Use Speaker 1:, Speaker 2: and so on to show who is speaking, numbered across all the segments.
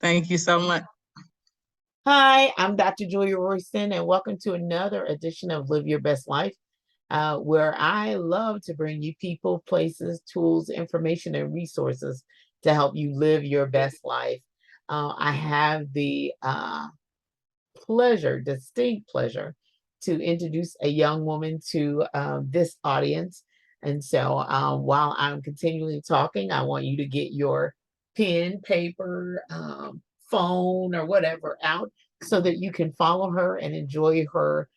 Speaker 1: Thank you so much.
Speaker 2: Hi, I'm Dr. Julia Royston, and welcome to another edition of Live Your Best Life, where I love to bring you people, places, tools, information, and resources to help you live your best life. I have the distinct pleasure, to introduce a young woman to this audience. And so while I'm continually talking, I want you to get your pen, paper, phone, or whatever out so that you can follow her and enjoy her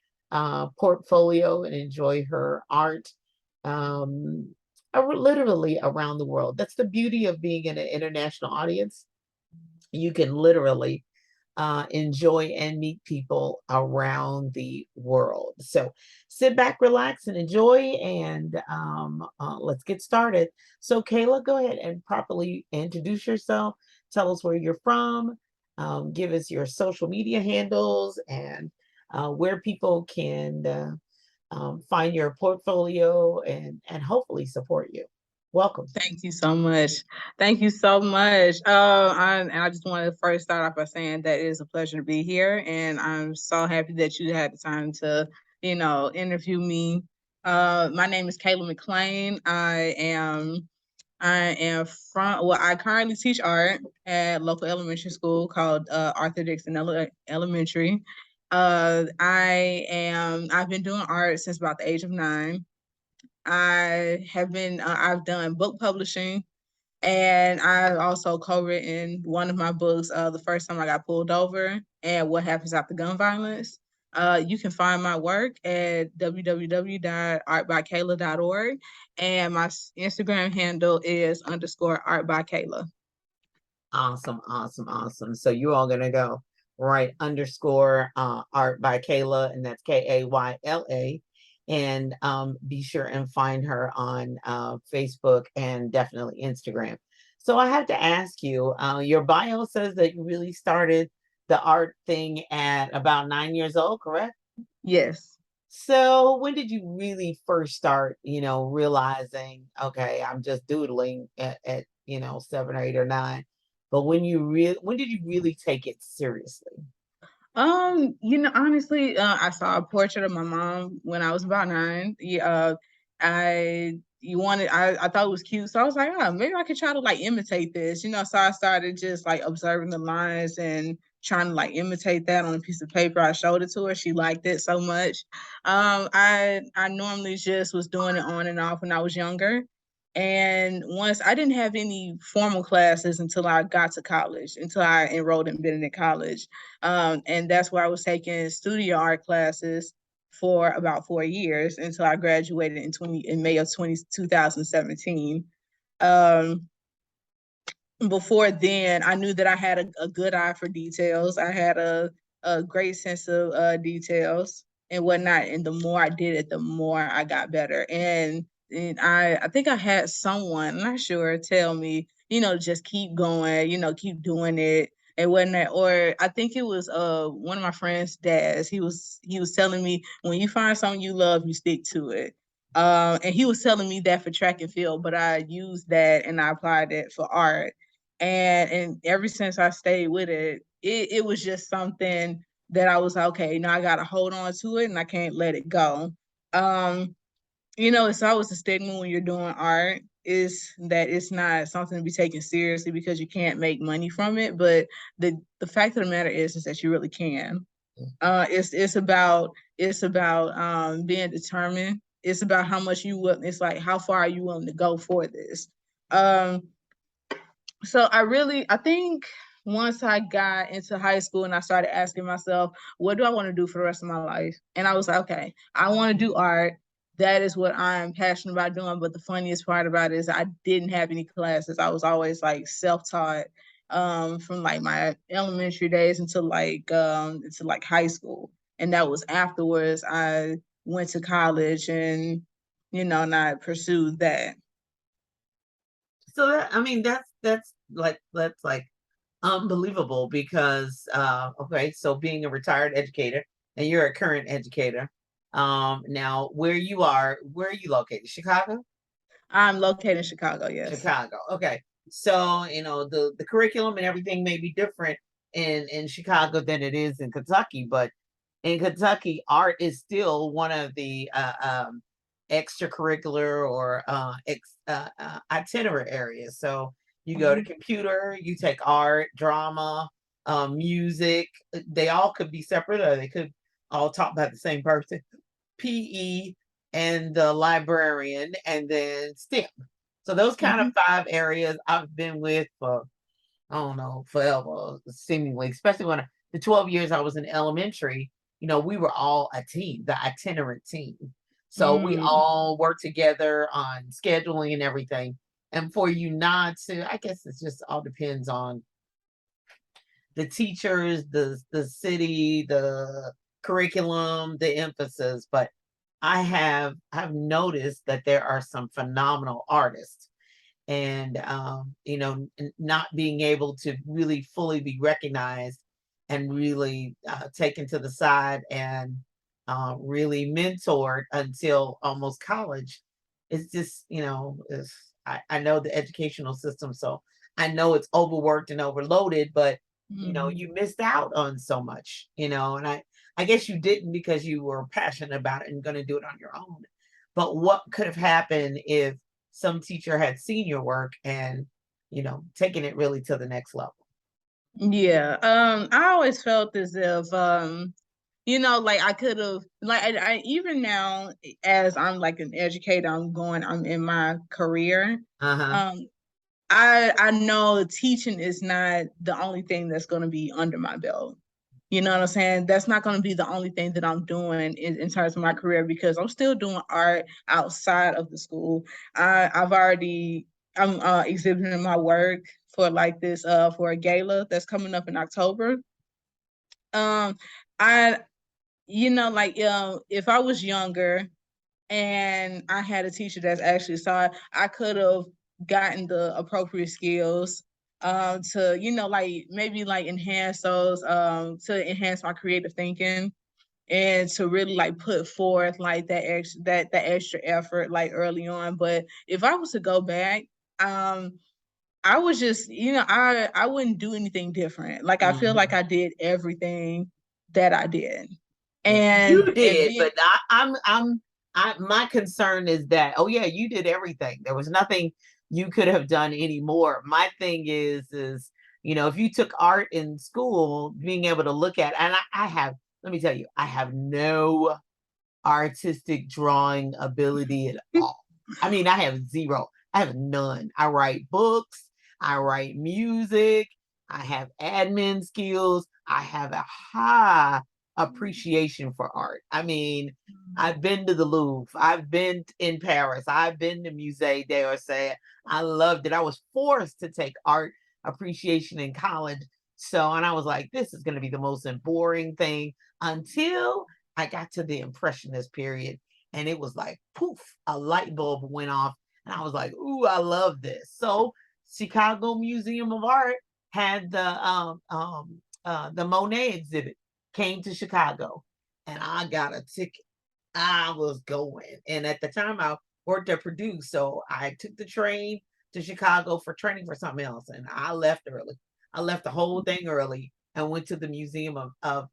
Speaker 2: portfolio and enjoy her art literally around the world. That's the beauty of being in an international audience. You can literally enjoy and meet people around the world. So sit back, relax, and enjoy. And let's get started. So, Kayla, go ahead and properly introduce yourself. Tell us where you're from. Give us your social media handles and where people can find your portfolio and hopefully support you. Welcome.
Speaker 1: Thank you so much. Thank you so much. I just want to first start off by saying that it is a pleasure to be here, and I'm so happy that you had the time to, interview me. My name is Kayla McClain. I am from. Well, I currently teach art at local elementary school called Arthur Dixon Elementary. I've been doing art since about the age of 9. I've done book publishing, and I also co-written one of my books, The First Time I Got Pulled Over and What Happens After Gun Violence. You can find my work at www.artbykayla.org, and my Instagram handle is _artbykayla.
Speaker 2: Awesome, awesome, awesome. So you all gonna go right underscore art by Kayla, and that's Kayla. And be sure and find her on Facebook and definitely Instagram. So I have to ask you, your bio says that you really started the art thing at about 9 years old, correct?
Speaker 1: Yes.
Speaker 2: So when did you really first start, realizing, okay, I'm just doodling at 7 or 8 or 9? But when did you really take it seriously?
Speaker 1: Honestly, I saw a portrait of my mom when I was about 9. I thought it was cute, so I was like, oh, maybe I could try to like imitate this, So I started just like observing the lines and trying to like imitate that on a piece of paper. I showed it to her. She liked it so much. I normally just was doing it on and off when I was younger. And once I didn't have any formal classes until I got to college, until I enrolled in Benedict College. And that's where I was taking studio art classes for about 4 years until I graduated in May of 2017. Um, Before then, I knew that I had a good eye for details. I had a great sense of details and whatnot. And the more I did it, the more I got better. And I think I had someone, I'm not sure, tell me, just keep going, keep doing it and whatnot. Or I think it was one of my friend's dads. He was telling me, when you find something you love, you stick to it. And he was telling me that for track and field, but I used that and I applied it for art. And ever since I stayed with it was just something that I was like, okay, I gotta hold on to it and I can't let it go. Um, it's always a stigma when you're doing art, is that it's not something to be taken seriously because you can't make money from it. But the fact of the matter is that you really can. It's about being determined. It's about how much you will. It's like, how far are you willing to go for this? Um, so I think once I got into high school and I started asking myself, what do I want to do for the rest of my life? And I was like, okay, I want to do art. That is what I'm passionate about doing. But the funniest part about it is I didn't have any classes. I was always like self-taught, from like my elementary days until like high school. And that was afterwards I went to college and I pursued that.
Speaker 2: So I mean, that's like unbelievable because okay, so being a retired educator and you're a current educator. Now where are you located? Chicago?
Speaker 1: I'm located in Chicago, yes.
Speaker 2: Chicago. Okay. So, the curriculum and everything may be different in Chicago than it is in Kentucky, but in Kentucky, art is still one of the extracurricular or itinerant areas. So you go to
Speaker 1: Mhm.
Speaker 2: computer, you take art, drama, music. They all could be separate, or they could all talk about the same person. PE and the librarian, and then STEM. So those kind of
Speaker 1: Mhm.
Speaker 2: 5 areas I've been with for, I don't know, forever, seemingly, especially when the 12 years I was in elementary, we were all a team, the itinerant team. So we
Speaker 1: Mm.
Speaker 2: all worked together on scheduling and everything. And for you not to, I guess it's just all depends on the teachers, the city, the curriculum, the emphasis. But I've noticed that there are some phenomenal artists, and not being able to really fully be recognized and really taken to the side and really mentored until almost college. It's just, I know the educational system, so I know it's overworked and overloaded, but
Speaker 1: Mhm.
Speaker 2: you missed out on so much, and I guess you didn't because you were passionate about it and going to do it on your own. But what could have happened if some teacher had seen your work and, taken it really to the next level?
Speaker 1: Yeah. I always felt as if like I could have like I even now as I'm like an educator, I'm in my career.
Speaker 2: Uh-huh.
Speaker 1: Um, I know teaching is not the only thing that's going to be under my belt. You know what I'm saying? That's not going to be the only thing that I'm doing in terms of my career because I'm still doing art outside of the school. I'm exhibiting my work for like this for a gala that's coming up in October. Um, I like if I was younger and I had a teacher that's actually saw it, I could have gotten the appropriate skills to like maybe like enhance those to enhance my creative thinking and to really like put forth like that extra effort like early on. But if I was to go back, um I was just, I wouldn't do anything different. Like I feel like
Speaker 2: Mhm.
Speaker 1: I did everything that I did.
Speaker 2: Yeah, you
Speaker 1: And
Speaker 2: did,
Speaker 1: then
Speaker 2: but my concern is that, oh yeah, you did everything. There was nothing you could have done anymore. My thing is, if you took art in school, being able to look at, and I have, let me tell you, I have no artistic drawing ability at all. I mean, I have zero. I have none. I write books, I write music, I have admin skills, I have a high appreciation for art. I mean, I've been to the Louvre, I've been in Paris, I've been to Musée d'Orsay. I loved it. I was forced to take art appreciation in college. So, and I was like, this is going to be the most boring thing until I got to the impressionist period, and it was like poof, a light bulb went off, and I was like, "Ooh, I love this." So, Chicago Museum of Art had the Monet exhibit came to Chicago, and I got a ticket. I was going, and at the time I worked at Purdue, so I took the train to Chicago for training for something else, and I left early. I left the whole thing early and went to the Museum of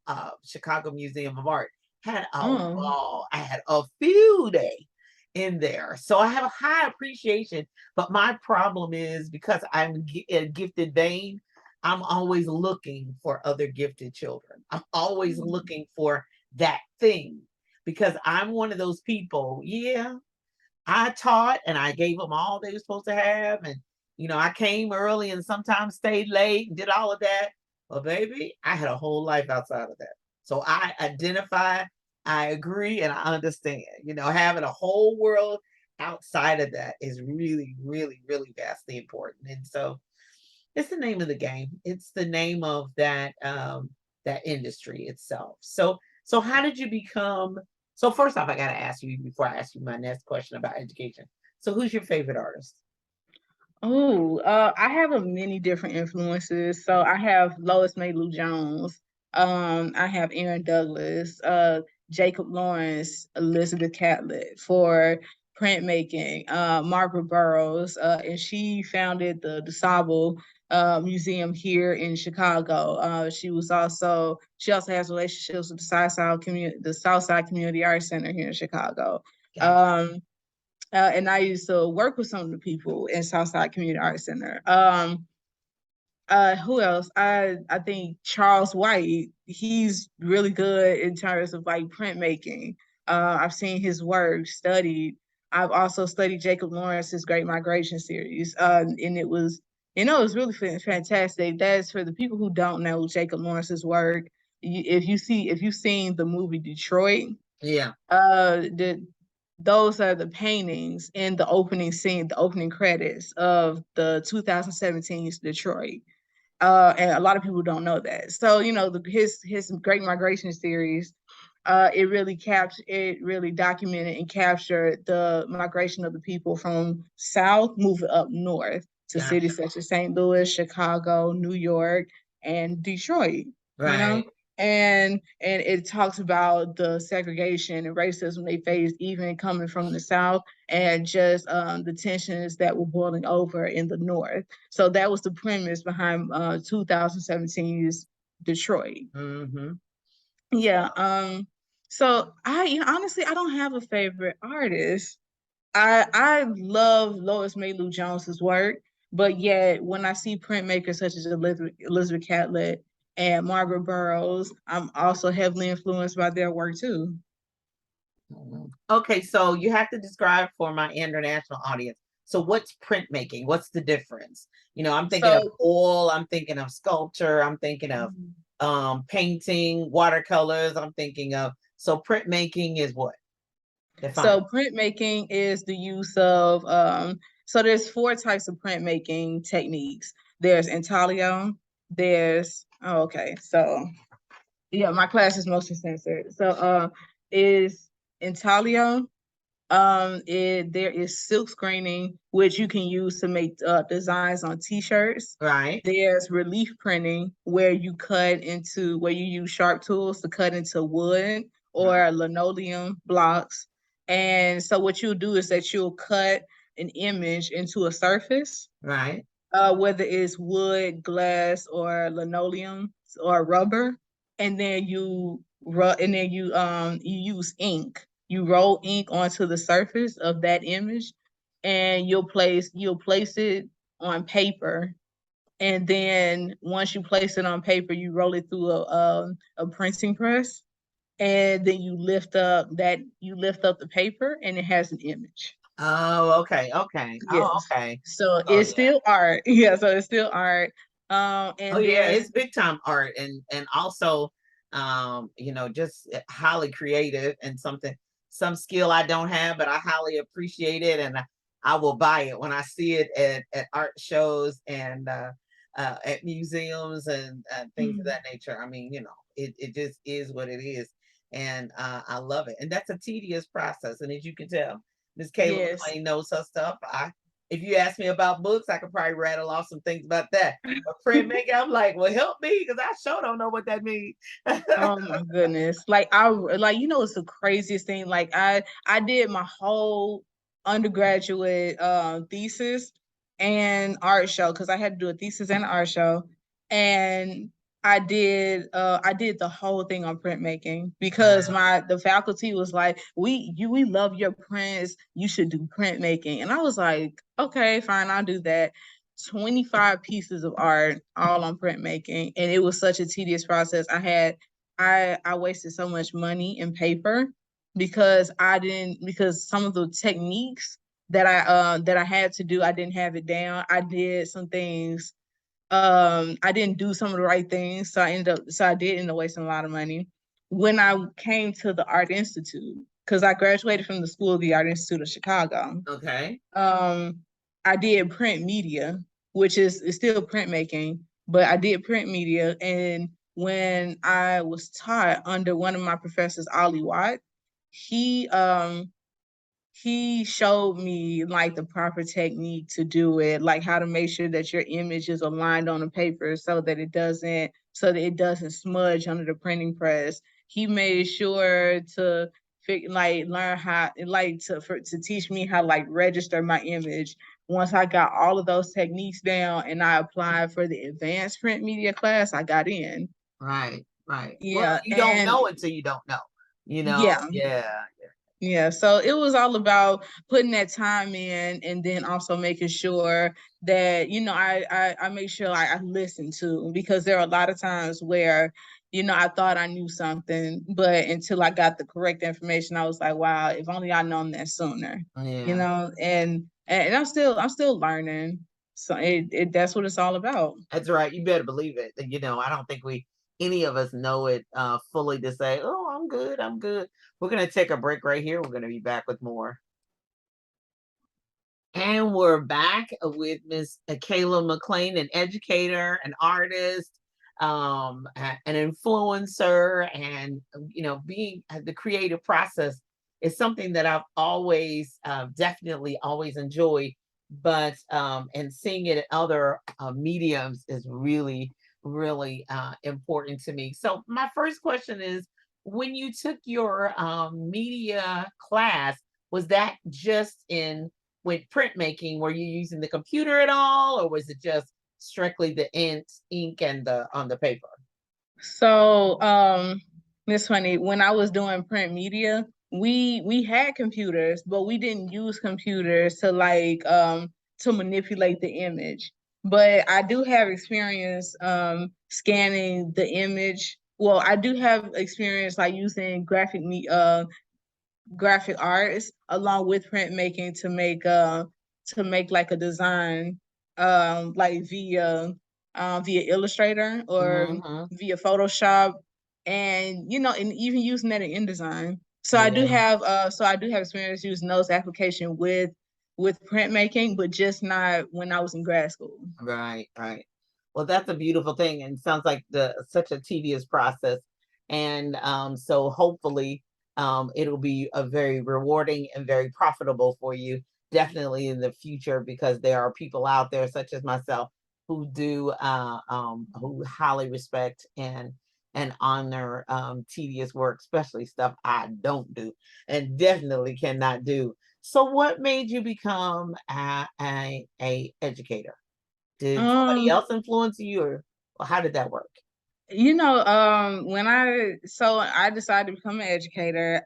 Speaker 2: Chicago Museum of Art. Had a
Speaker 1: oh,
Speaker 2: ball. I had a field day in there. So I have a high appreciation, but my problem is because I'm a gifted vein, I'm always looking for other gifted children. I'm always looking for that thing because I'm one of those people. Yeah, I taught and I gave them all they were supposed to have. And, I came early and sometimes stayed late and did all of that. But, baby, I had a whole life outside of that. So I identify, I agree, and I understand. Having a whole world outside of that is really, really, really vastly important. And so it's the name of the game. It's the name of that industry itself. So how did you become so first off, I gotta ask you before I ask you my next question about education. So who's your favorite artist?
Speaker 1: oh, I have a many different influences. So I have Lois May Lou Jones. I have Aaron Douglas, Jacob Lawrence, Elizabeth Catlett. For printmaking, Margaret Burroughs, and she founded the DeSable Museum here in Chicago. She also has relationships with the Southside Community Arts Center here in Chicago.
Speaker 2: Gotcha.
Speaker 1: And I used to work with some of the people in Southside Community Arts Center. Who else? I think Charles White, he's really good in terms of like printmaking. I've seen his work, studied. I've also studied Jacob Lawrence's Great Migration series. And it was really fantastic. That's for the people who don't know Jacob Lawrence's work. If you've seen the movie Detroit,
Speaker 2: Yeah.
Speaker 1: Those are the paintings in the opening scene, the opening credits of the 2017's Detroit. And a lot of people don't know that. So, his Great Migration series, it really documented and captured the migration of the people from South moving up north to
Speaker 2: Gotcha.
Speaker 1: cities such as St. Louis, Chicago, New York, and Detroit. You know,
Speaker 2: Right.
Speaker 1: and it talks about the segregation and racism they faced even coming from the South, and just the tensions that were boiling over in the North. So that was the premise behind 2017's Detroit.
Speaker 2: Mm-hmm.
Speaker 1: Yeah. So honestly, I don't have a favorite artist. I love Lois Maylou Jones's work, but yet when I see printmakers such as Elizabeth Catlett and Margaret Burroughs, I'm also heavily influenced by their work too.
Speaker 2: Okay, so you have to describe for my international audience. So what's printmaking? What's the difference? I'm thinking of
Speaker 1: So,
Speaker 2: oil, I'm thinking of sculpture, I'm thinking of painting, watercolors, I'm thinking of, so printmaking is what? Define.
Speaker 1: so printmaking is the use of so there's four types of printmaking techniques. There's intaglio, there's oh, okay. So yeah, my class is motion censored. So is intaglio. There is silk screening, which you can use to make designs on t-shirts.
Speaker 2: Right.
Speaker 1: There's relief printing, where you use sharp tools to cut into wood or linoleum blocks. And so what you'll do is that you'll cut an image into a surface,
Speaker 2: Right.
Speaker 1: whether it's wood, glass, or linoleum or rubber, and then you use ink. You roll ink onto the surface of that image, and you'll place it on paper. And then once you place it on paper, you roll it through a printing press, and then you lift up the paper, and it has an image.
Speaker 2: Oh, okay. Okay. Oh,
Speaker 1: Yes.
Speaker 2: okay.
Speaker 1: So
Speaker 2: Oh
Speaker 1: it's
Speaker 2: yeah.
Speaker 1: still art. Yeah, so it's still art.
Speaker 2: Oh
Speaker 1: And
Speaker 2: yeah,
Speaker 1: there's
Speaker 2: it's big time art and also just highly creative and some skill I don't have, but I highly appreciate it and I will buy it when I see it at art shows and at museums and things of that nature. I mean, it just is what it is. And I love it. And that's a tedious process. And as you can tell, Miss Kayla
Speaker 1: yes.
Speaker 2: McClain knows her stuff. If you ask me about books, I could probably rattle off some things about that. But printmaking, I'm like, well, help me because I sure don't know what that means.
Speaker 1: Oh my goodness. It's the craziest thing. Like I did my whole undergraduate thesis and art show because I had to do a thesis and an art show. And I did the whole thing on printmaking because
Speaker 2: Wow.
Speaker 1: the faculty was like, we love your prints, you should do printmaking. And I was like, okay, fine, I'll do that. 25 pieces of art all on printmaking, and it was such a tedious process. I wasted so much money in paper because some of the techniques that I had to do, I didn't have it down. I did some things, I didn't do some of the right things, so I did end up wasting a lot of money. When I came to the Art Institute, because I graduated from the School of the Art Institute of Chicago,
Speaker 2: Okay.
Speaker 1: um, I did print media, which is still printmaking, but I did print media. And when I was taught under one of my professors, Ollie Watt, he he showed me like the proper technique to do it, like how to make sure that your image is aligned on the paper so that it doesn't smudge under the printing press. He made sure to like learn how like to teach me how to like register my image. Once I got all of those techniques down and I applied for the advanced print media class, I got in.
Speaker 2: Right, right. Well,
Speaker 1: Yeah,
Speaker 2: you don't
Speaker 1: and
Speaker 2: know until you don't know, you know?
Speaker 1: yeah,
Speaker 2: Yeah,
Speaker 1: yeah, so it was all about putting that time in and then also making sure that, I make sure I listen to, because there are a lot of times where, I thought I knew something, but until I got the correct information, I was like, wow, if only I known that sooner,
Speaker 2: yeah.
Speaker 1: and I'm still learning. So that's what it's all about.
Speaker 2: That's right. You better believe it. I don't think any of us know it fully to say, oh, I'm good. I'm good. We're going to take a break right here. We're going to be back with more. And we're back with Miss Kayla McClain, an educator, an artist, an influencer, and being the creative process is something that I've always definitely always enjoyed. But and seeing it in other mediums is really, really important to me. So my first question is, when you took your media class, was that just in with printmaking? Were you using the computer at all, or was it just strictly the ink and the on the paper?
Speaker 1: So, it's funny, when I was doing print media, we had computers, but we didn't use computers to manipulate the image. But I do have experience scanning the image. Well, I do have experience like using graphic arts along with printmaking to make like a design like via Illustrator or
Speaker 2: Hmm.
Speaker 1: via Photoshop, and even using that in InDesign.
Speaker 2: Yeah.
Speaker 1: So I do have experience using those applications with printmaking, but just not when I was in grad school.
Speaker 2: Right, right. Well, that's a beautiful thing, and sounds like the such a tedious process. And so hopefully, it'll be a very rewarding and very profitable for you, definitely in the future, because there are people out there such as myself who highly respect and honor tedious work, especially stuff I don't do and definitely cannot do. So, what made you become a educator? Did somebody
Speaker 1: Um,
Speaker 2: else influence you, or how did that work?
Speaker 1: when I decided to become an educator,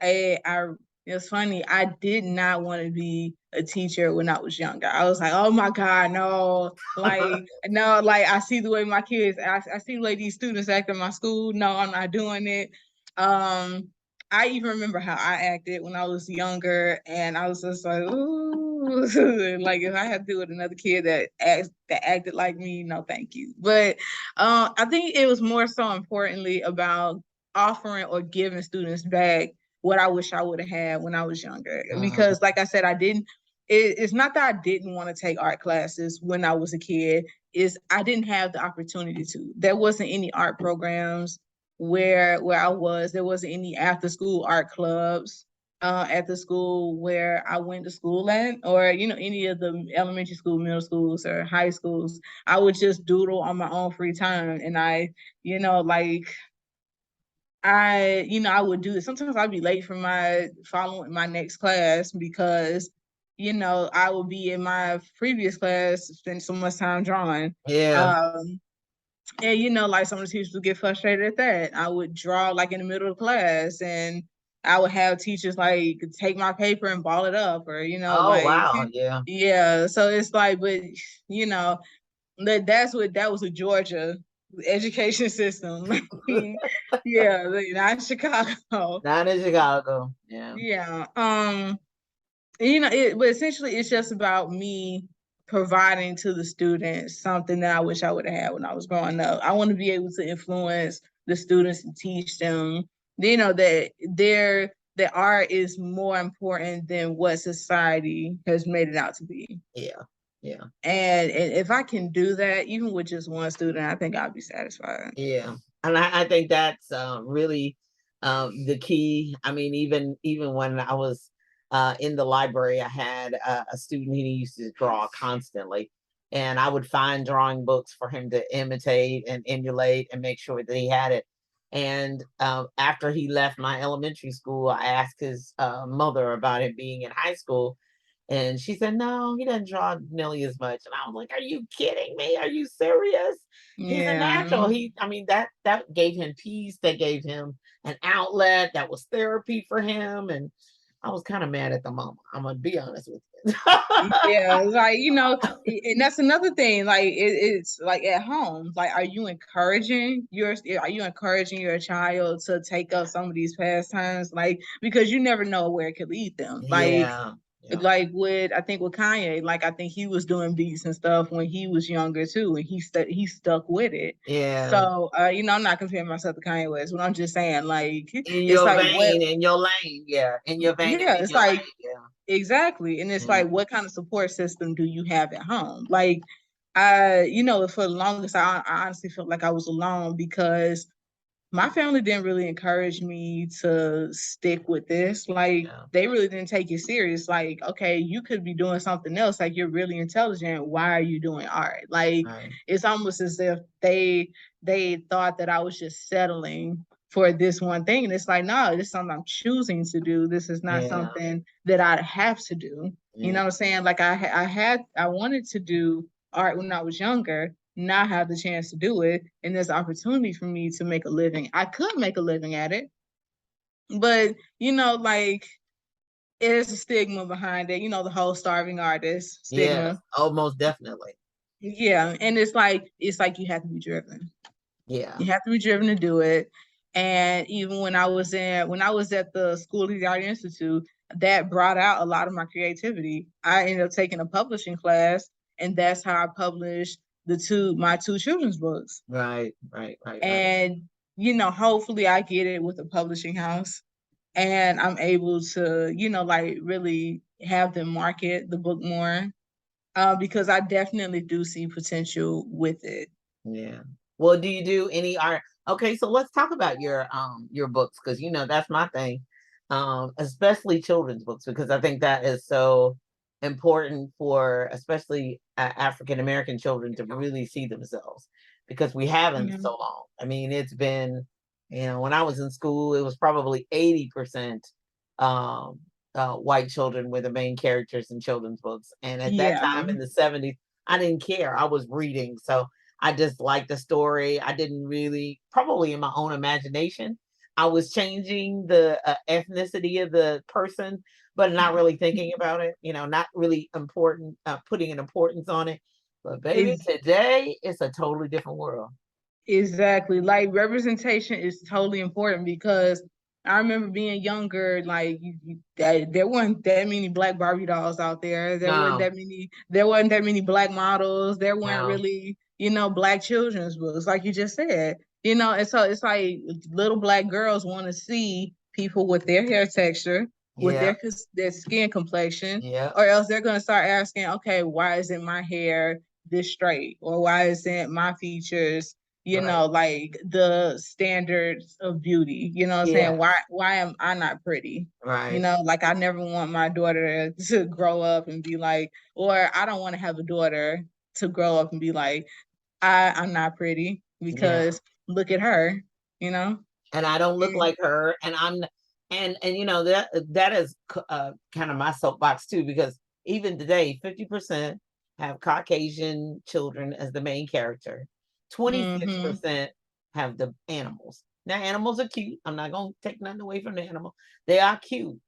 Speaker 1: it's funny, I did not want to be a teacher when I was younger. I was like, oh my God, no. Like, no, like I see the way I see the way these students act in my school. No, I'm not doing it. Um, I even remember how I acted when I was younger, and I was just like, ooh, like if I had to do with another kid that acted like me, no, thank you. But I think it was more so importantly about offering or giving students back what I wish I would have had when I was younger.
Speaker 2: Mm,
Speaker 1: Because, like I said, it's not that I didn't want to take art classes when I was a kid. Is I didn't have the opportunity to. There wasn't any art programs where I was. There wasn't any after school art clubs at the school where I went to school at, or any of the elementary school, middle schools, or high schools. I would just doodle on my own free time, and like I would do it. Sometimes I'd be late for my following my next class because I would be in my previous class, spend so much time drawing.
Speaker 2: yeah.
Speaker 1: Um, and like some of the teachers would get frustrated at that. I would draw like in the middle of class, and I would have teachers like take my paper and ball it up, or
Speaker 2: Oh,
Speaker 1: like
Speaker 2: wow. Yeah.
Speaker 1: yeah. So it's like, but you know, that was a Georgia education system. Yeah, not Chicago.
Speaker 2: Not in Chicago. Yeah.
Speaker 1: Yeah. But essentially it's just about me providing to the students something that I wish I would have had when I was growing up. I want to be able to influence the students and teach them, that art is more important than what society has made it out to be.
Speaker 2: Yeah. Yeah.
Speaker 1: And if I can do that, even with just one student, I think I'll be satisfied.
Speaker 2: Yeah. And I think that's really the key. I mean, even when I was in the library, I had a student. He used to draw constantly, and I would find drawing books for him to imitate and emulate and make sure that he had it. And after he left my elementary school, I asked his mother about it being in high school. And she said, no, he doesn't draw nearly as much. And I was like, are you kidding me? Are you serious? He's a
Speaker 1: Yeah.
Speaker 2: natural. I mean, that gave him peace. That gave him an outlet. That was therapy for him. And I was kind of mad at the mama. I'm gonna be honest with you.
Speaker 1: Yeah, like and that's another thing. Like it's like at home. Like, are you encouraging your child to take up some of these pastimes? Like, because you never know where it could lead them.
Speaker 2: Yeah. Yeah.
Speaker 1: Like with I think with Kanye, like I think he was doing beats and stuff when he was younger too, and he stuck with it.
Speaker 2: Yeah.
Speaker 1: So I'm not comparing myself to Kanye West, but I'm just saying like
Speaker 2: In
Speaker 1: it's
Speaker 2: your
Speaker 1: like what
Speaker 2: vein, in your lane. Yeah. In your vein and
Speaker 1: yeah,
Speaker 2: in
Speaker 1: it's
Speaker 2: your
Speaker 1: like
Speaker 2: lane. Yeah.
Speaker 1: exactly. And it's
Speaker 2: Yeah.
Speaker 1: like, what kind of support system do you have at home? Like, for the longest, I honestly felt like I was alone because my family didn't really encourage me to stick with this. Like,
Speaker 2: Yeah.
Speaker 1: they really didn't take it serious. Like, okay, you could be doing something else. Like, you're really intelligent. Why are you doing art? Like,
Speaker 2: Right.
Speaker 1: it's almost as if they thought that I was just settling for this one thing. And it's like, no, this is something I'm choosing to do. This is not
Speaker 2: Yeah.
Speaker 1: something that I have to do. You
Speaker 2: Yeah.
Speaker 1: know what I'm saying? Like, I wanted to do art when I was younger, now have the chance to do it, and there's opportunity for me to make a living. I could make a living at it, but like there's a stigma behind it. The whole starving artist
Speaker 2: Yes.
Speaker 1: stigma.
Speaker 2: Oh, most definitely.
Speaker 1: Yeah, and it's like you have to be driven.
Speaker 2: Yeah.
Speaker 1: You have to be driven to do it. And even when I was at the School of the Art Institute, that brought out a lot of my creativity. I ended up taking a publishing class, and that's how I published my two children's books.
Speaker 2: Right. Right. Right. Right.
Speaker 1: And hopefully I get it with a publishing house, and I'm able to like really have them market the book more, because I definitely do see potential with it.
Speaker 2: Yeah. Well, do you do any art? Okay, so let's talk about your books because that's my thing. Especially children's books because I think that is so important for especially African American children to really see themselves because we haven't
Speaker 1: Yeah.
Speaker 2: so long. I mean, it's been, when I was in school, it was probably 80% um white children were the main characters in children's books. And at that
Speaker 1: Yeah.
Speaker 2: time in the 70s, I didn't care. I was reading. So I just liked the story. I didn't really, probably in my own imagination, I was changing the ethnicity of the person, but not really thinking about it, not really important, putting an importance on it. But baby,
Speaker 1: Is
Speaker 2: today it's a totally different world.
Speaker 1: exactly, like representation is totally important because I remember being younger, like there weren't that many black Barbie dolls out there.
Speaker 2: No,
Speaker 1: There wasn't that many black models. There weren't
Speaker 2: no,
Speaker 1: really, black children's books, like you just said. And so it's like little black girls want to see people with their hair texture, with
Speaker 2: yeah,
Speaker 1: their skin complexion,
Speaker 2: yeah,
Speaker 1: or else they're gonna start asking, okay, why isn't my hair this straight, or why isn't my features
Speaker 2: right,
Speaker 1: like the standards of beauty. You know what I'm saying?
Speaker 2: yeah,
Speaker 1: Why am I not pretty?
Speaker 2: right,
Speaker 1: Like I never want my daughter to grow up and be like, or I don't want to have a daughter to grow up and be like, I'm not pretty
Speaker 2: yeah.
Speaker 1: because look at her, you know?
Speaker 2: And I don't look
Speaker 1: And,
Speaker 2: like her, and and that is kind of my soapbox too, because even today 50% have Caucasian children as the main character,
Speaker 1: mm-hmm.
Speaker 2: 26% have the animals. Now animals are cute, I'm not going to take nothing away from the animal, they are cute,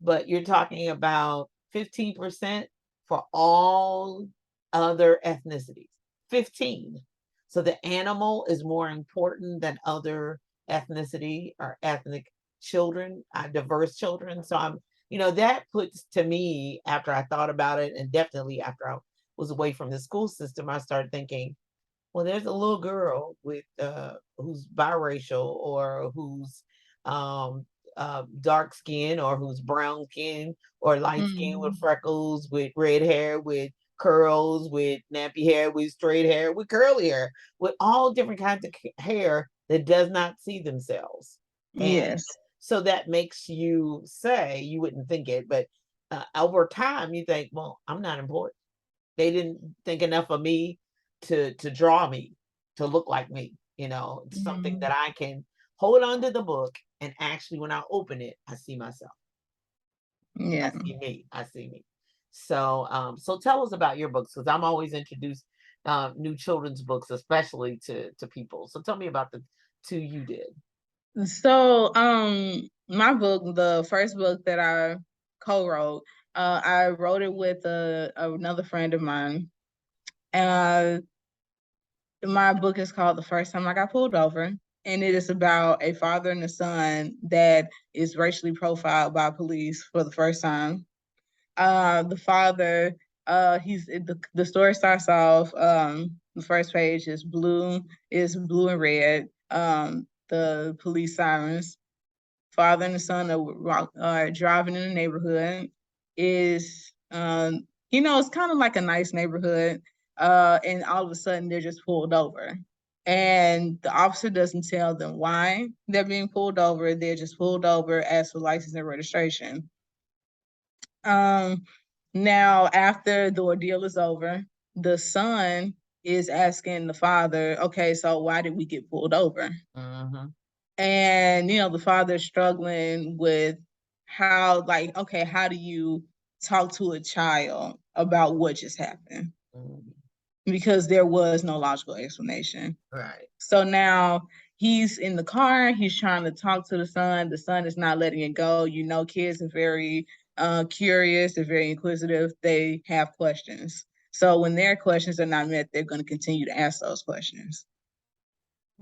Speaker 2: but you're talking about 15% for all other ethnicities. 15. So the animal is more important than other ethnicity or ethnic children, diverse children. So that puts to me, after I thought about it, and definitely after I was away from the school system, I started thinking, well, there's a little girl with who's biracial or who's um, dark skin or who's brown skin or light skin with
Speaker 1: Mm-hmm.
Speaker 2: freckles, with red hair, with curls, with nappy hair, with straight hair, with curly hair, with all different kinds of hair that does not see themselves. And
Speaker 1: Yes.
Speaker 2: so that makes you say, you wouldn't think it, but over time you think, well, I'm not important. They didn't think enough of me to draw me to look like me. It's something
Speaker 1: Mm-hmm.
Speaker 2: that I can hold on to the book, and actually when I open it, I see myself. I
Speaker 1: Yeah.
Speaker 2: see me. I see me. So, so tell us about your books, because I'm always introduced new children's books, especially to people. So tell me about the two you did.
Speaker 1: So, my book, the first book that I co-wrote, I wrote it with another friend of mine. Uh, my book is called The First Time I Got Pulled Over, and it is about a father and a son that is racially profiled by police for the first time. The father, the story starts off. The first page is blue and red. The police sirens. Father and the son are driving in the neighborhood. Is it's kind of like a nice neighborhood. And all of a sudden they're just pulled over. And the officer doesn't tell them why they're being pulled over. They're just pulled over as for license and registration. Um, Now, after the ordeal is over, the son is asking the father, okay, so why did we get pulled over?
Speaker 2: Mm-hmm.
Speaker 1: And, the father is struggling with how, like, okay, how do you talk to a child about what just happened?
Speaker 2: Mm-hmm.
Speaker 1: Because there was no logical explanation.
Speaker 2: Right.
Speaker 1: So now he's in the car, he's trying to talk to the son. The son is not letting it go. Kids are very curious, they're very inquisitive, they have questions. So when their questions are not met, they're going to continue to ask those questions.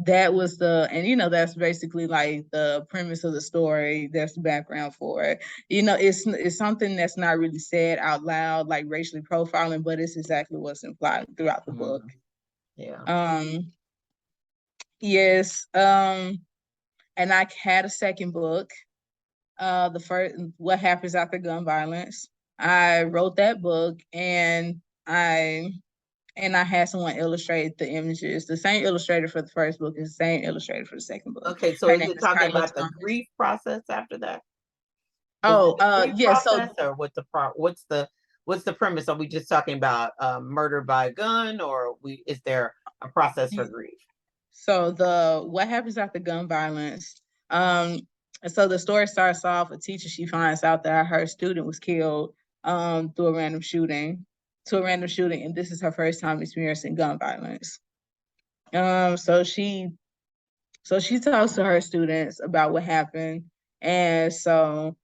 Speaker 1: That's basically like the premise of the story. That's the background for it. It's something that's not really said out loud, like racially profiling, but it's exactly what's implied throughout the book.
Speaker 2: Yeah.
Speaker 1: Yes. And I had a second book. The first, What Happens After Gun Violence. I wrote that book, and I had someone illustrate the images. The same illustrator for the first book is the same illustrator for the second book.
Speaker 2: Okay, so
Speaker 1: Her
Speaker 2: is
Speaker 1: name
Speaker 2: it
Speaker 1: is
Speaker 2: talking
Speaker 1: Kayla
Speaker 2: about the
Speaker 1: Thomas.
Speaker 2: grief process after that? Is it
Speaker 1: Oh,
Speaker 2: the grief
Speaker 1: yeah.
Speaker 2: process, or what's the premise? Are we just talking about murder by a gun, or is there a process for grief?
Speaker 1: So the What Happens After Gun Violence. Um, so the story starts off, a teacher, she finds out that her student was killed through a random shooting, and this is her first time experiencing gun violence. Um, so she so she talks to her students about what happened, and so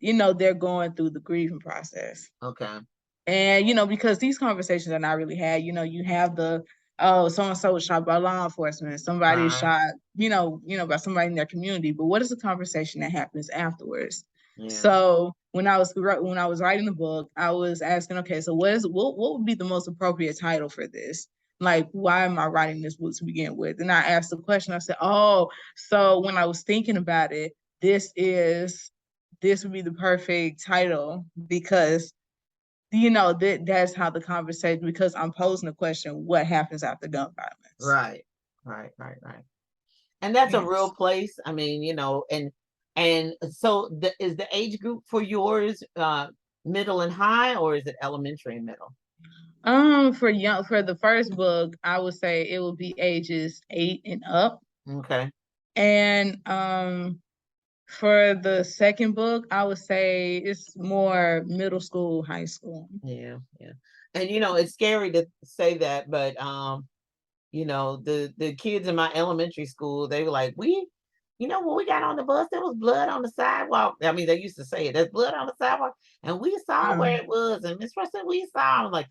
Speaker 1: they're going through the grieving process.
Speaker 2: Okay.
Speaker 1: And because these conversations are not really had, you have the, oh, so and so was shot by law enforcement, somebody is
Speaker 2: Right.
Speaker 1: shot, by somebody in their community. But what is the conversation that happens afterwards?
Speaker 2: Yeah.
Speaker 1: So when I was writing the book, I was asking, okay, so what would be the most appropriate title for this? Like, why am I writing this book to begin with? And I asked the question. I said, oh, so when I was thinking about it, this would be the perfect title because that's how the conversation, because I'm posing the question, what happens after gun violence?
Speaker 2: Right. Right. Right. Right. And that's a real
Speaker 1: Yes.
Speaker 2: place. I mean, and so is the age group for yours middle and high, or is it elementary and middle?
Speaker 1: For the first book, I would say it would be ages 8 and up.
Speaker 2: Okay.
Speaker 1: And for the second book, I would say it's more middle school, high school.
Speaker 2: Yeah. Yeah. And it's scary to say that, but the kids in my elementary school, they were like, when we got on the bus, there was blood on the sidewalk. I mean, they used to say it, there's blood on the sidewalk, and we saw where
Speaker 1: Um,
Speaker 2: it was, and Miss Russell, we saw. I'm like,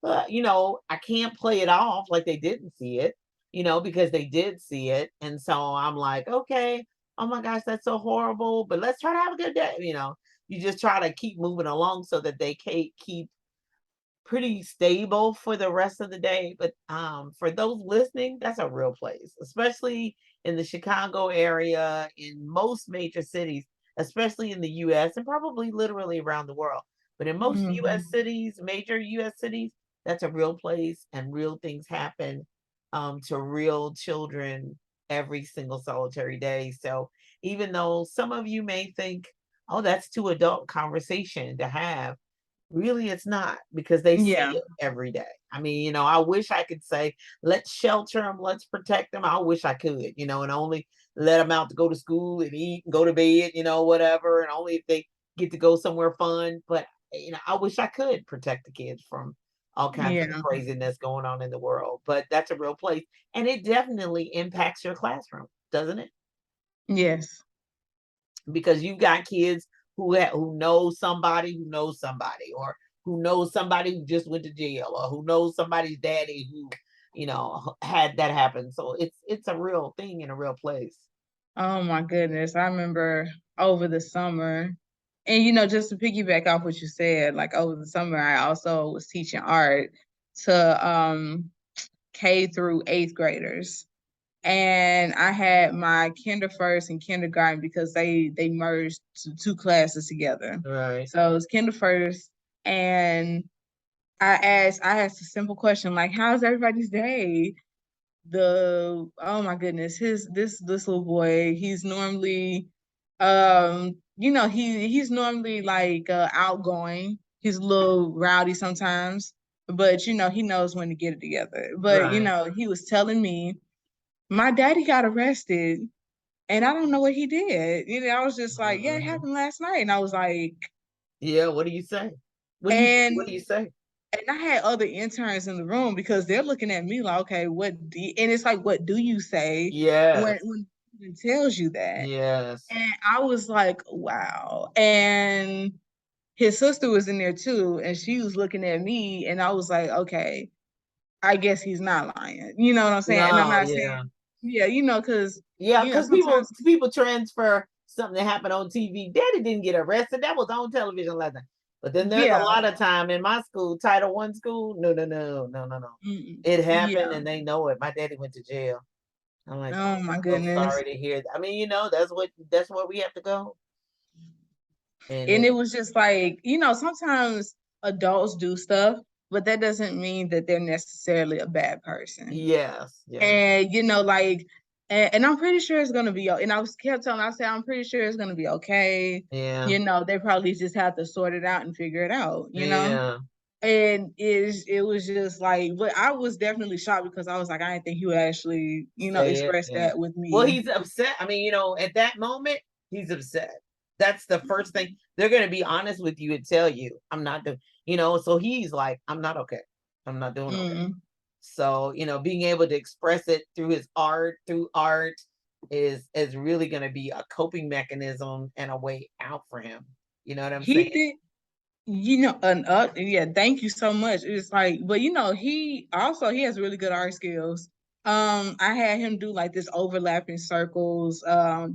Speaker 2: I can't play it off like they didn't see it, because they did see it. And so I'm like, okay, oh my gosh, that's so horrible, but let's try to have a good day. You just try to keep moving along so that they keep pretty stable for the rest of the day. But for those listening, that's a real place, especially in the Chicago area, in most major cities, especially in the US and probably literally around the world. But in most US
Speaker 1: mhm.
Speaker 2: cities, major US cities, that's a real place, and real things happen to real children every single solitary day. So even though some of you may think, oh, that's too adult conversation to have, Really, it's not, because they see
Speaker 1: Yeah.
Speaker 2: it every day. I mean, I wish I could say, let's shelter them, let's protect them. I wish I could, and only let them out to go to school and eat and go to bed, whatever. And only if they get to go somewhere fun. But, I wish I could protect the kids from all kinds of
Speaker 1: Yeah.
Speaker 2: craziness going on in the world. But that's a real place. And it definitely impacts your classroom, doesn't it?
Speaker 1: Yes.
Speaker 2: Because you've got kids who knows somebody, or who knows somebody who just went to jail, or who knows somebody's daddy who had that happen. So it's a real thing in a real place.
Speaker 1: Oh my goodness. I remember over the summer, and just to piggyback off what you said, like over the summer, I also was teaching art to K through eighth graders. And I had my kinder first and kindergarten because they merged two classes together.
Speaker 2: Right.
Speaker 1: So it was kinder first, and I asked a simple question like, "How's everybody's day?" Oh my goodness, this little boy, he's normally he's normally like outgoing. He's a little rowdy sometimes, but he knows when to get it together. But
Speaker 2: Right.
Speaker 1: he was telling me my daddy got arrested and I don't know what he did. I was just like, yeah, it
Speaker 2: Mhm.
Speaker 1: happened last night. And I was like,
Speaker 2: Yeah. What do you say? What
Speaker 1: and
Speaker 2: do you say?
Speaker 1: and I had other interns in the room because they're looking at me like, okay, and it's like, what do you say
Speaker 2: Yes.
Speaker 1: when it tells you that?
Speaker 2: Yes.
Speaker 1: And I was like, wow. And his sister was in there too, and she was looking at me, and I was like, okay, I guess he's not lying. You know what I'm saying? And I'm
Speaker 2: No.
Speaker 1: not saying,
Speaker 2: Yeah.
Speaker 1: yeah, because
Speaker 2: Yeah. Because people
Speaker 1: sometimes,
Speaker 2: people transfer something that happened on TV. Daddy didn't get arrested. That was on television last night. But then there's a
Speaker 1: yeah,
Speaker 2: lot of time in my school, Title One school. No, no, no, no, no, no. It happened
Speaker 1: yeah.
Speaker 2: and they know it. My daddy went to jail. I'm like,
Speaker 1: Oh
Speaker 2: oh,
Speaker 1: my
Speaker 2: I'm so
Speaker 1: goodness.
Speaker 2: sorry to hear that. I mean, that's where we have to go. And
Speaker 1: And
Speaker 2: it
Speaker 1: it was just like, sometimes adults do stuff, but that doesn't mean that they're necessarily a bad person.
Speaker 2: yes, yes,
Speaker 1: And like, and I'm pretty sure it's gonna be. And I was kept telling, I said, I'm pretty sure it's gonna be okay.
Speaker 2: yeah,
Speaker 1: They probably just have to sort it out and figure it out.
Speaker 2: yeah.
Speaker 1: And it was just like, but I was definitely shocked because I was like, I didn't think he would actually,
Speaker 2: Say it,
Speaker 1: express
Speaker 2: yeah.
Speaker 1: that with
Speaker 2: Well,
Speaker 1: me.
Speaker 2: he's upset. I mean, at that moment, he's upset. That's the first thing. They're gonna be honest with you and tell you, I'm not doing, so he's like, I'm not okay. I'm not doing okay.
Speaker 1: Mm.
Speaker 2: So, being able to express it through art is really going to be a coping mechanism and a way out for him. You know what I'm saying?
Speaker 1: He did, yeah, thank you so much. It's like, but he has really good art skills. I had him do like this overlapping circles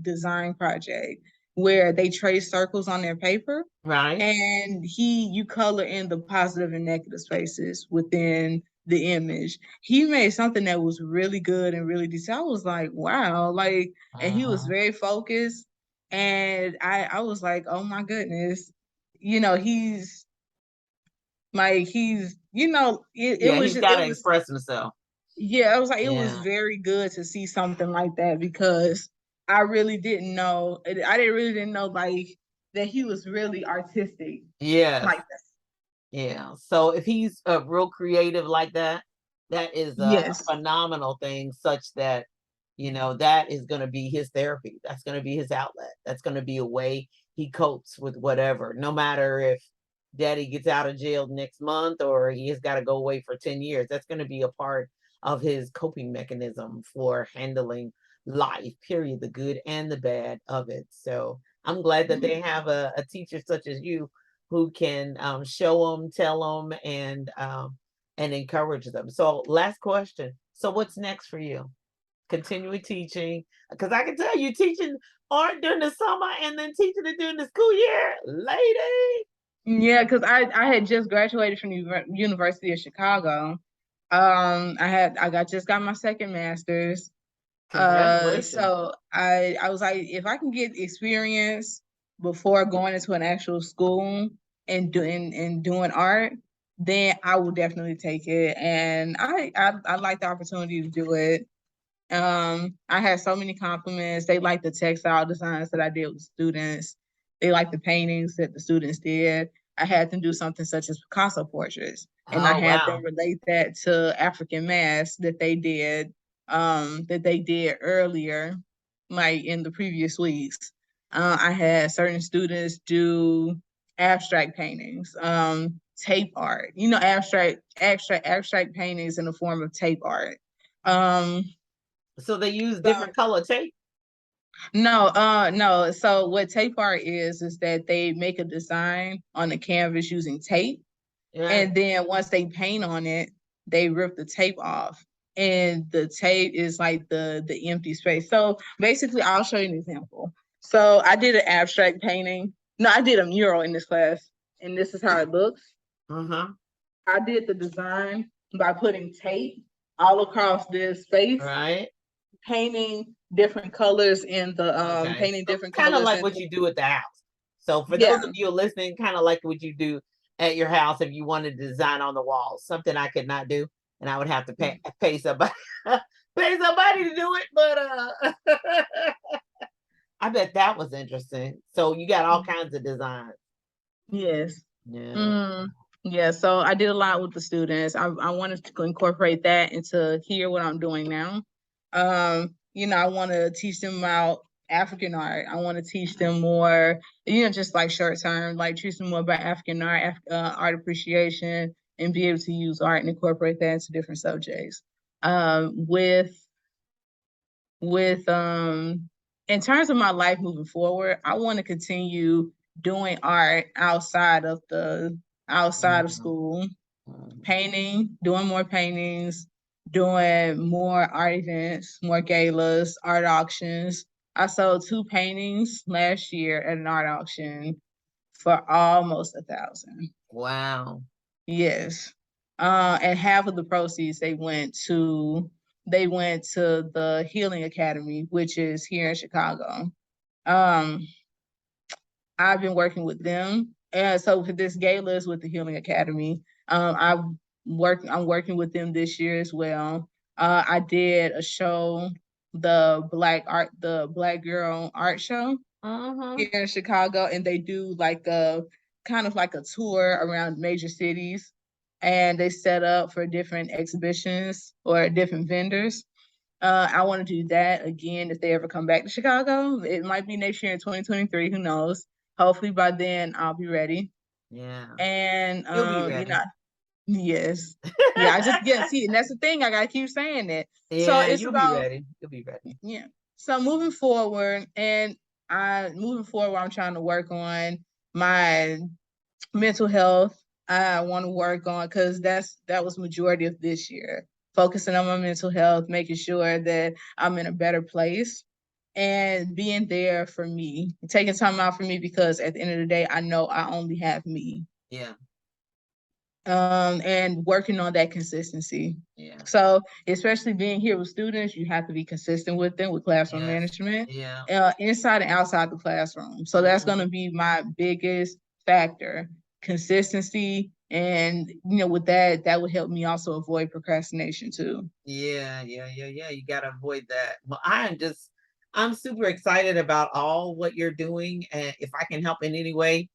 Speaker 1: design project where they trace circles on their paper,
Speaker 2: Right?
Speaker 1: and you color in the positive and negative spaces within the image. He made something that was really good and really detailed. I was like, wow, like, and he was
Speaker 2: Uh-huh.
Speaker 1: very focused, and I was like, oh my goodness, he's like it
Speaker 2: Yeah,
Speaker 1: was
Speaker 2: he's
Speaker 1: just,
Speaker 2: got to express himself.
Speaker 1: yeah, I was like, it was
Speaker 2: Yeah.
Speaker 1: very good to see something like that because I really didn't know, didn't know like that he was really artistic
Speaker 2: Yes.
Speaker 1: like that.
Speaker 2: Yeah. So if he's real creative like that, that is a
Speaker 1: Yes.
Speaker 2: phenomenal thing, such that, that is going to be his therapy. That's going to be his outlet. That's going to be a way he copes with whatever, no matter if daddy gets out of jail next month or he has got to go away for 10 years. That's going to be a part of his coping mechanism for handling life, period, the good and the bad of it. So I'm glad that they have a teacher such as you who can show them, tell them, and encourage them. So, last question. So, what's next for you? Continuing teaching, because I can tell you teaching art during the summer and then teaching it during the school year, lady.
Speaker 1: Yeah, because I had just graduated from the University of Chicago. I just got my second master's.
Speaker 2: Congratulations.
Speaker 1: So I was like, if I can get experience before going into an actual school and doing art, then I will definitely take it. And I like the opportunity to do it. I had so many compliments. They liked the textile designs that I did with students. They liked the paintings that the students did. I had them do something such as Picasso portraits, and I
Speaker 2: Oh,
Speaker 1: had them
Speaker 2: wow.
Speaker 1: relate that to African masks that they did earlier, like in the previous weeks. I had certain students do abstract paintings, tape art, abstract paintings in the form of tape art. Um,
Speaker 2: So they use
Speaker 1: so
Speaker 2: different color tape?
Speaker 1: no. So what tape art is that they make a design on the canvas using tape,
Speaker 2: Yeah.
Speaker 1: and then once they paint on it, they rip the tape off. And the tape is like the empty space. So basically, I'll show you an example. So I did an abstract painting. No, I did a mural in this class, and this is how it looks.
Speaker 2: Uh-huh.
Speaker 1: I did the design by putting tape all across this space,
Speaker 2: Right.
Speaker 1: painting different colors in the
Speaker 2: Okay.
Speaker 1: painting
Speaker 2: So
Speaker 1: different
Speaker 2: kind of
Speaker 1: colors
Speaker 2: like
Speaker 1: in
Speaker 2: what
Speaker 1: the,
Speaker 2: you do at the house. So for those
Speaker 1: yeah.
Speaker 2: of you listening, kind of like what you do at your house if you wanted to design on the walls, something I could not do, and I would have to pay somebody pay somebody to do it. But I bet that was interesting. So you got all kinds of designs.
Speaker 1: Yes.
Speaker 2: Yeah.
Speaker 1: Mm, yeah, so I did a lot with the students. I wanted to incorporate that into here what I'm doing now. I want to teach them about African art. I want to teach them more, just like short term, like teach them more about African art, art appreciation, and be able to use art and incorporate that into different subjects. With in terms of my life moving forward, I want to continue doing art outside of
Speaker 2: Mhm.
Speaker 1: school,
Speaker 2: Mhm.
Speaker 1: painting, doing more paintings, doing more art events, more galas, art auctions. I sold 2 paintings last year at an art auction for almost 1,000.
Speaker 2: Wow.
Speaker 1: Yes. And half of the proceeds they went to the Healing Academy, which is here in Chicago. Um, I've been working with them. And so for this gala is with the Healing Academy. I'm working with them this year as well. I did a show, the Black Girl Art Show
Speaker 2: Uh-huh.
Speaker 1: here in Chicago, and they do like a kind of like a tour around major cities, and they set up for different exhibitions or different vendors. I want to do that again if they ever come back to Chicago. It might be next year in 2023. Who knows? Hopefully by then I'll be ready.
Speaker 2: Yeah.
Speaker 1: And
Speaker 2: You'll be ready.
Speaker 1: yes, yeah. I just see, and that's the thing. I gotta keep saying it. So
Speaker 2: Yeah,
Speaker 1: it's
Speaker 2: you'll be
Speaker 1: about
Speaker 2: ready. You'll be ready.
Speaker 1: yeah. So moving forward, I'm trying to work on my mental health. I want to work on because that was majority of this year, focusing on my mental health, making sure that I'm in a better place and being there for me, taking time out for me because at the end of the day, I know I only have me.
Speaker 2: Yeah.
Speaker 1: And working on that consistency.
Speaker 2: Yeah.
Speaker 1: So, especially being here with students, you have to be consistent with them with classroom
Speaker 2: Yes.
Speaker 1: management,
Speaker 2: Yeah.
Speaker 1: inside and outside the classroom. So that's going
Speaker 2: Mhm.
Speaker 1: to be my biggest factor, consistency, and with that would help me also avoid procrastination too.
Speaker 2: Yeah, yeah. You gotta avoid that. Well, I'm super excited about all what you're doing. And if I can help in any way,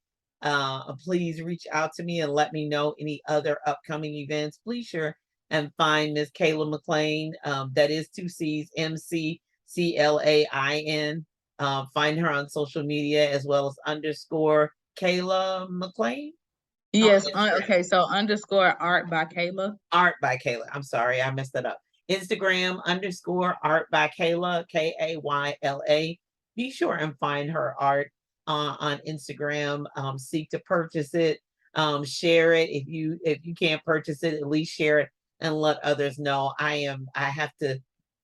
Speaker 2: please reach out to me and let me know any other upcoming events. Please sure and find Miss Kayla McClain. That is 2 C's, McClain. Find her on social media as well as underscore Kayla McClain on
Speaker 1: Yes.
Speaker 2: Instagram.
Speaker 1: Okay. So underscore art by Kayla.
Speaker 2: Art by Kayla. I'm sorry, I messed that up. Instagram underscore art by Kayla, Kayla. Be sure and find her art on Instagram. Seek to purchase it. Share it. If you can't purchase it, at least share it and let others know. I have to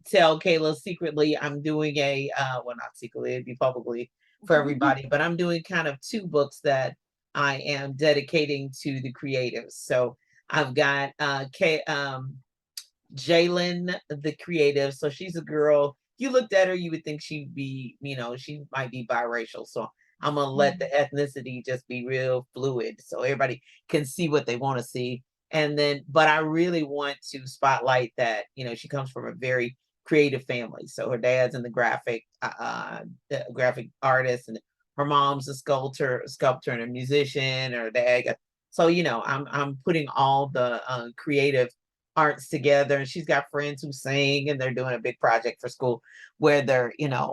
Speaker 2: tell Kayla secretly I'm doing well, not secretly, it'd be publicly for everybody, but I'm doing kind of 2 books that I am dedicating to the creatives. So I've got Jalen, the creative. So she's a girl. If you looked at her, you would think she'd be, she might be biracial. So I'm gonna let the ethnicity just be real fluid so everybody can see what they want to see. And then, but I really want to spotlight that, she comes from a very creative family. So her dad's in the graphic artist, and her mom's a sculptor and a musician, or dad. So, I'm putting all the creative arts together, and she's got friends who sing, and they're doing a big project for school where they're,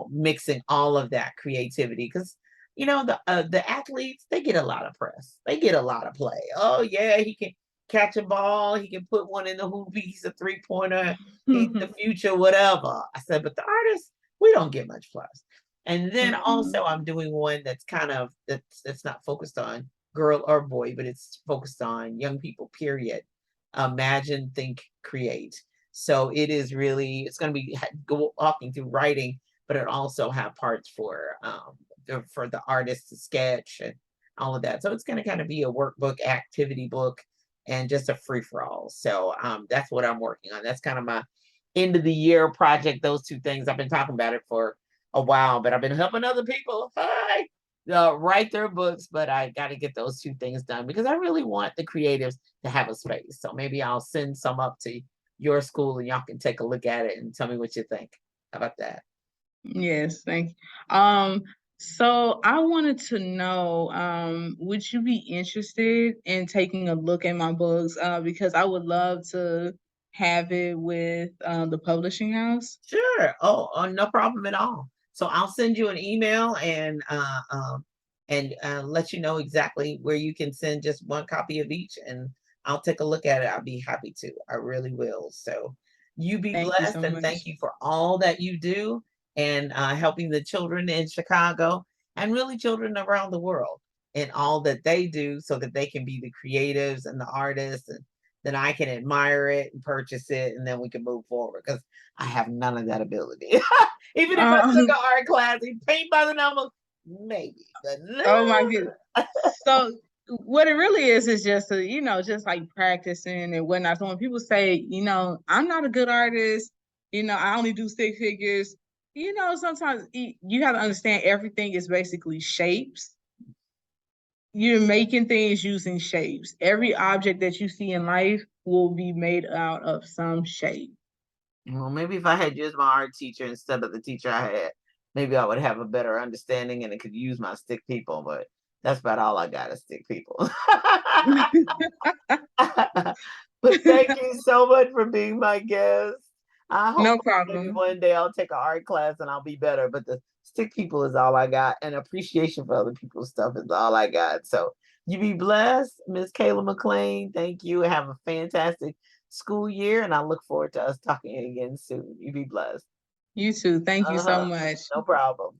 Speaker 2: mixing all of that creativity. Because, the athletes, they get a lot of press. They get a lot of play. Oh yeah, he can catch a ball, he can put one in the hoop, he's a three-pointer, he's the future, whatever. I said, but the artists, we don't get much plus. And then also I'm doing one that's kind of that's not focused on girl or boy, but it's focused on young people, period. Imagine, think, create. So it's going to be walking through writing, but it also have parts for the artist to sketch and all of that. So it's going to kind of be a workbook, activity book, and just a free for all. So that's what I'm working on. That's kind of my end of the year project. Those two things, I've been talking about it for a while, but I've been helping other people write their books. But I got to get those two things done because I really want the creatives to have a space. So maybe I'll send some up to your school and y'all can take a look at it and tell me what you think. How about that?
Speaker 1: Yes, thank you. So I wanted to know, would you be interested in taking a look at my books? Because I would love to have it with the publishing house.
Speaker 2: Sure. Oh, no problem at all. So I'll send you an email and let you know exactly where you can send just one copy of each, and I'll take a look at it. I'll be happy to. I really will. So you be
Speaker 1: Thank you
Speaker 2: blessed,
Speaker 1: so
Speaker 2: and thank
Speaker 1: much.
Speaker 2: you for all that you do and helping the children in Chicago and really children around the world and all that they do so that they can be the creatives and the artists, and then I can admire it and purchase it, and then we can move forward because I have none of that ability. Even if I took
Speaker 1: Um,
Speaker 2: an art class and paint by the numbers, maybe, but
Speaker 1: oh my
Speaker 2: no.
Speaker 1: goodness. So what it really is just just like practicing and whatnot. So when people say, I'm not a good artist, I only do stick figures, sometimes you have to understand everything is basically shapes. You're making things using shapes. Every object that you see in life will be made out of some shape.
Speaker 2: Well, maybe if I had used my art teacher instead of the teacher I had, maybe I would have a better understanding and it could use my stick people, but that's about all I got is stick people. But thank you so much for being my guest. I hope
Speaker 1: No
Speaker 2: maybe
Speaker 1: problem.
Speaker 2: one day I'll take an art class and I'll be better, but the stick people is all I got, and appreciation for other people's stuff is all I got. So you be blessed, Miss Kayla McClain. Thank you. Have a fantastic school year, and I look forward to us talking again soon. You be blessed.
Speaker 1: You too. Thank you so
Speaker 2: Uh-huh.
Speaker 1: much.
Speaker 2: No problem.